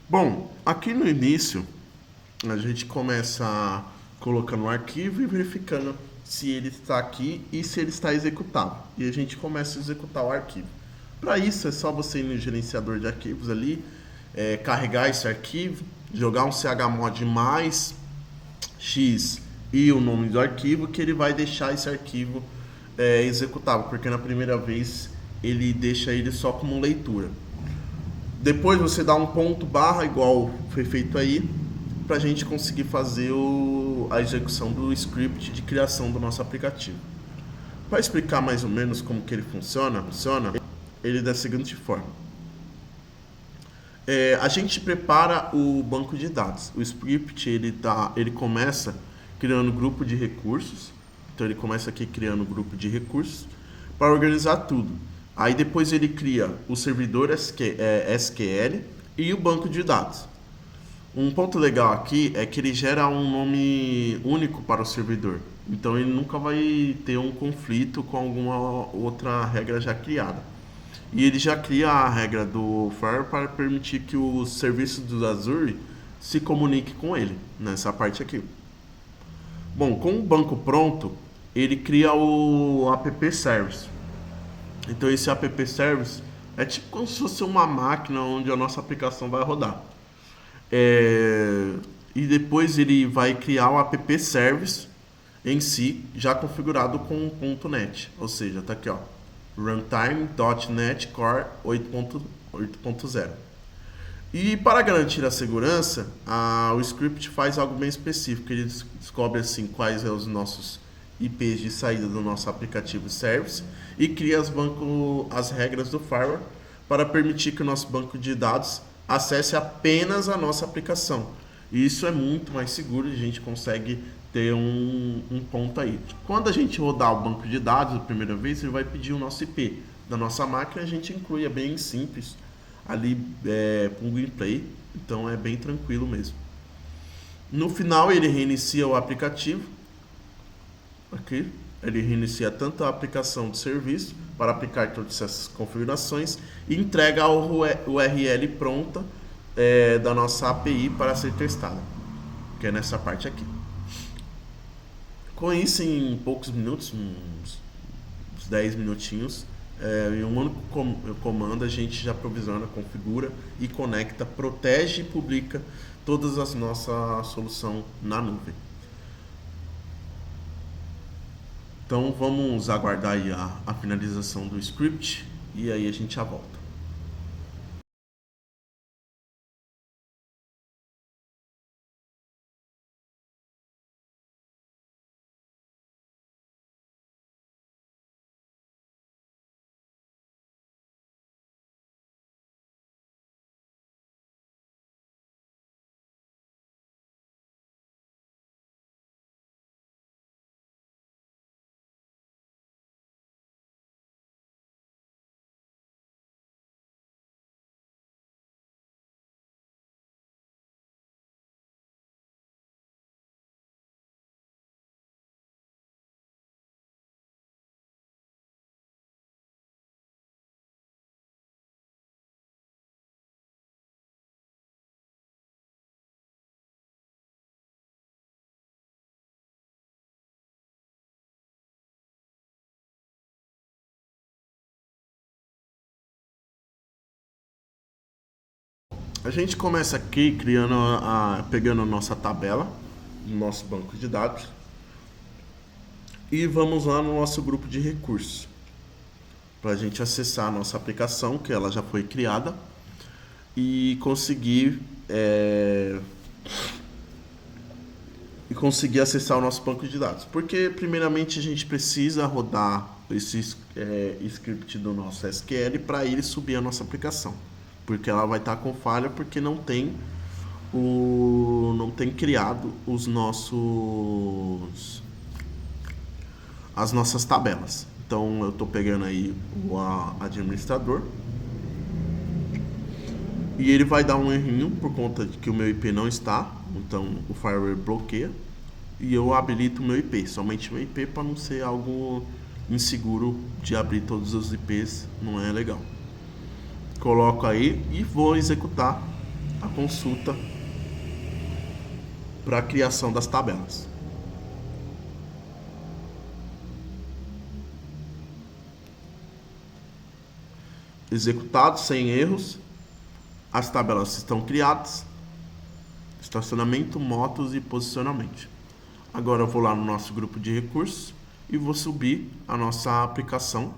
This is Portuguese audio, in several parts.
Bom, aqui no início a gente começa colocando o arquivo e verificando se ele está aqui e se ele está executável. E a gente começa a executar o arquivo. Para isso é só você ir no gerenciador de arquivos ali, carregar esse arquivo, jogar um chmod mais x e o nome do arquivo, que ele vai deixar esse arquivo executável, porque na primeira vez ele deixa ele só como leitura. Depois você dá um ponto barra, igual foi feito aí, para a gente conseguir fazer a execução do script de criação do nosso aplicativo. Para explicar mais ou menos como que ele funciona ele da seguinte forma. A gente prepara o banco de dados. O script ele começa criando grupo de recursos. Então ele começa aqui criando grupo de recursos para organizar tudo. Aí depois ele cria o servidor SQL e o banco de dados. Um ponto legal aqui é que ele gera um nome único para o servidor. Então ele nunca vai ter um conflito com alguma outra regra já criada. E ele já cria a regra do Fire para permitir que o serviço do Azure se comunique com ele, nessa parte aqui. Bom, com o banco pronto, ele cria o app service. Então esse app service é tipo como se fosse uma máquina onde a nossa aplicação vai rodar. E depois ele vai criar o app service em si, já configurado com .NET. Ou seja, tá aqui, ó, runtime.NET Core 8.0. E para garantir a segurança, o script faz algo bem específico. Ele descobre assim quais são os nossos IPs de saída do nosso aplicativo service e cria as regras do firewall para permitir que o nosso banco de dados acesse apenas a nossa aplicação. E isso é muito mais seguro e a gente consegue ter um ponto aí. Quando a gente rodar o banco de dados a primeira vez, ele vai pedir o nosso IP da nossa máquina, a gente inclui, é bem simples ali com o gameplay, então é bem tranquilo mesmo. No final ele reinicia o aplicativo, aqui ele reinicia tanto a aplicação de serviço para aplicar todas essas configurações e entrega a URL pronta da nossa API para ser testada, que é nessa parte aqui. Com isso, em poucos minutos, uns 10 minutinhos, em um único comando a gente já provisiona, configura e conecta, protege e publica todas as nossas soluções na nuvem. Então vamos aguardar aí a finalização do script e aí a gente já volta. A gente começa aqui criando pegando a nossa tabela, no nosso banco de dados, e vamos lá no nosso grupo de recursos para a gente acessar a nossa aplicação, que ela já foi criada, e conseguir acessar o nosso banco de dados. Porque primeiramente a gente precisa rodar esse script do nosso SQL para ele subir a nossa aplicação, porque ela vai estar com falha porque não tem criado as nossas tabelas. Então eu estou pegando aí o administrador e ele vai dar um errinho por conta de que o meu IP não está, então o firewall bloqueia e eu habilito o meu IP, somente o meu IP, para não ser algo inseguro de abrir todos os IPs, não é legal. Coloco aí e vou executar a consulta para a criação das tabelas. Executado sem erros, as tabelas estão criadas, estacionamento, motos e posicionamento. Agora eu vou lá no nosso grupo de recursos e vou subir a nossa aplicação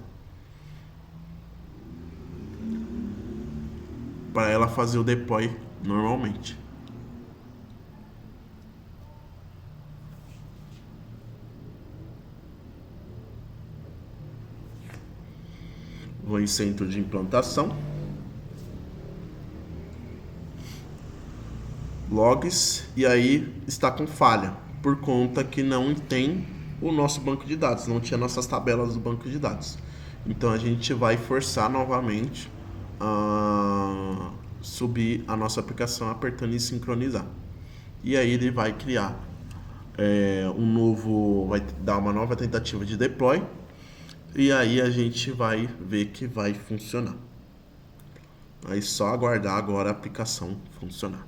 para ela fazer o deploy normalmente. Vou em centro de implantação, logs, e aí está com falha, por conta que não tem o nosso banco de dados, não tinha nossas tabelas do banco de dados. Então a gente vai forçar novamente a subir a nossa aplicação apertando em sincronizar. E aí ele vai criar vai dar uma nova tentativa de deploy, e aí a gente vai ver que vai funcionar. Aí só aguardar agora a aplicação funcionar.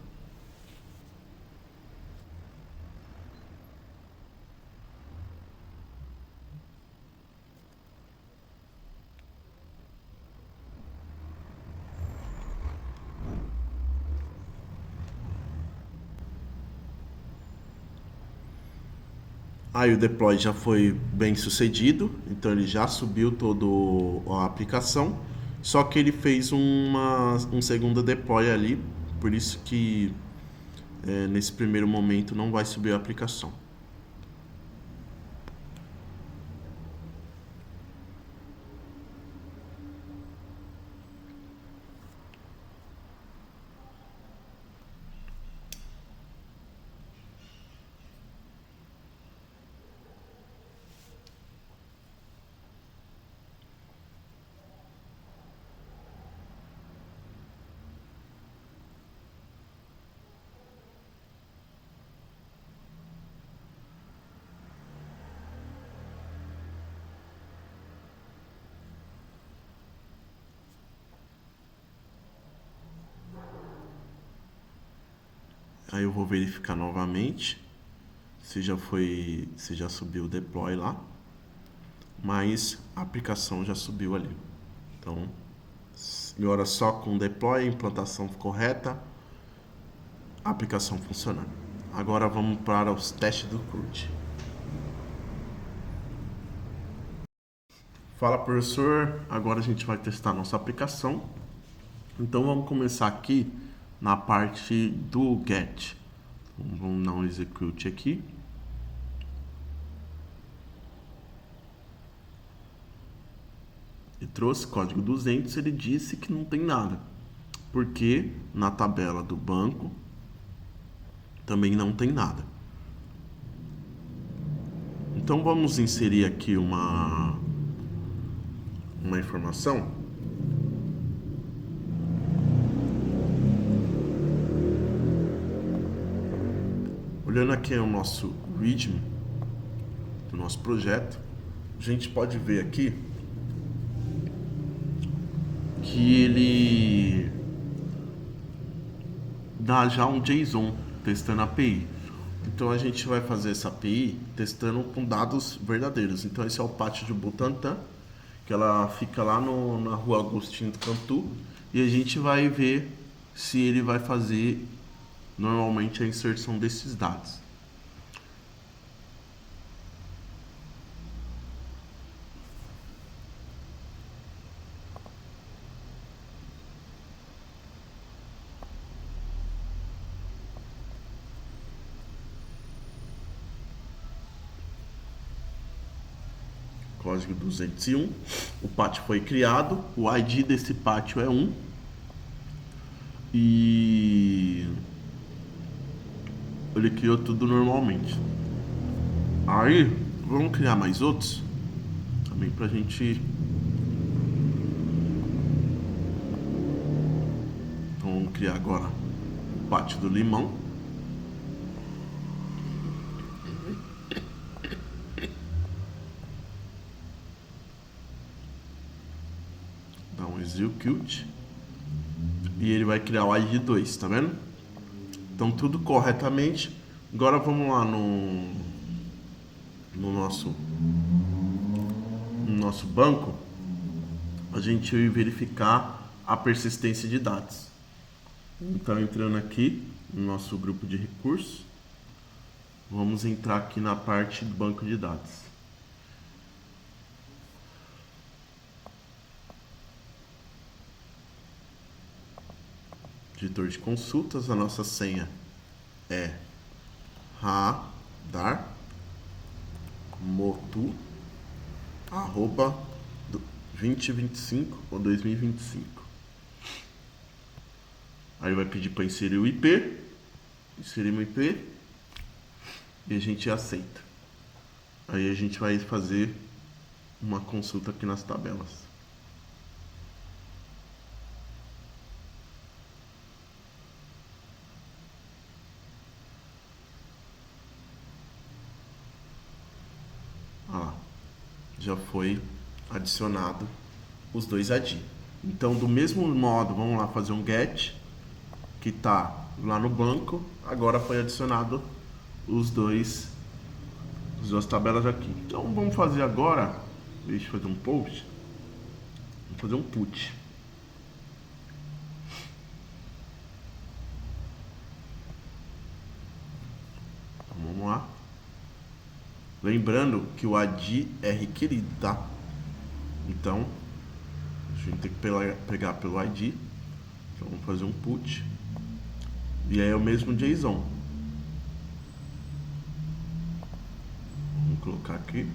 Aí o deploy já foi bem sucedido, então ele já subiu toda a aplicação, só que ele fez um segundo deploy ali, por isso que nesse primeiro momento não vai subir a aplicação. Aí eu vou verificar novamente se já subiu o deploy lá, mas a aplicação já subiu ali. Então, agora só com deploy, implantação correta, a aplicação funcionando. Agora vamos para os testes do CRUD. Fala, professor, agora a gente vai testar nossa aplicação. Então vamos começar aqui na parte do get. Então, vamos dar um execute aqui. E trouxe código 200, ele disse que não tem nada, porque na tabela do banco também não tem nada. Então vamos inserir aqui uma informação. Olhando aqui o nosso README do nosso projeto, a gente pode ver aqui que ele dá já um JSON testando a API. Então a gente vai fazer essa API testando com dados verdadeiros. Então esse é o pátio de Butantã, que ela fica lá na rua Agostinho do Cantu, e a gente vai ver se ele vai fazer normalmente a inserção desses dados. Código 201, o pátio foi criado, o ID desse pátio é 1 e ele criou tudo normalmente. Aí, vamos criar mais outros também pra gente. Então vamos criar agora o pátio do limão. Dá um execute e ele vai criar o ID 2, tá vendo? Então tudo corretamente. Agora vamos lá no nosso banco, a gente vai verificar a persistência de dados. Então, entrando aqui no nosso grupo de recursos, vamos entrar aqui na parte do banco de dados. Editor de consultas, a nossa senha é radar motu arroba 2025 ou 2025. Aí vai pedir para inserir o IP, inserimos o IP e a gente aceita. Aí a gente vai fazer uma consulta aqui nas tabelas. Já foi adicionado os dois ID. Então, do mesmo modo, vamos lá fazer um get, que está lá no banco, agora foi adicionado as duas tabelas aqui. Então, vamos fazer agora, deixa eu fazer um post, vamos fazer um put. Então, vamos lá. Lembrando que o ID é requerido, tá? Então, a gente tem que pegar pelo ID. Então, vamos fazer um put. E aí é o mesmo JSON. Vamos colocar aqui.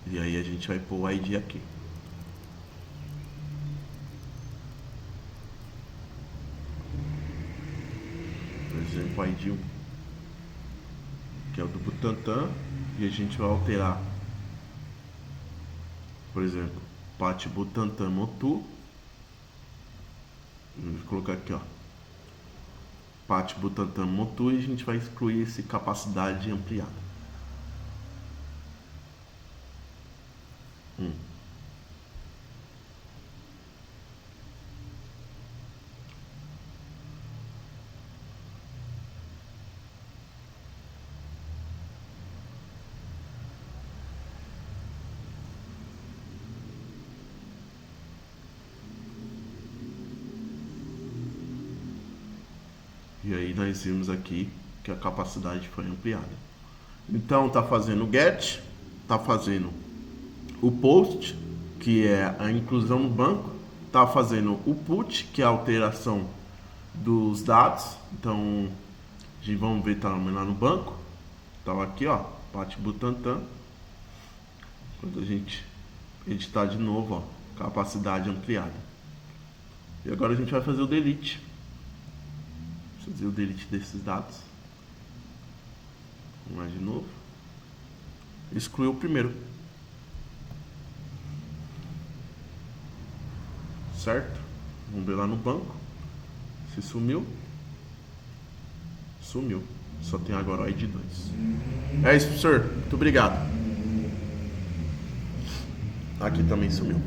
E aí a gente vai pôr o ID aqui. Por exemplo, o ID 1. Que é o do Butantan, e a gente vai alterar, por exemplo, Pat Butantan Motu. Vou colocar aqui, ó, Pat Butantan Motu, e a gente vai excluir esse capacidade ampliada. E aí nós vimos aqui que a capacidade foi ampliada. Então tá fazendo o get, tá fazendo o post, que é a inclusão no banco, tá fazendo o put, que é a alteração dos dados. Então, a gente vamos ver, tá lá no banco, tá aqui, ó, Pat Butantan. Quando a gente editar de novo, ó, capacidade ampliada. E agora a gente vai fazer o delete. Fazer o delete desses dados. Vamos lá de novo. Excluiu o primeiro. Certo? Vamos ver lá no banco. Se sumiu. Sumiu. Só tem agora o ID 2. É isso, professor. Muito obrigado. Aqui também sumiu.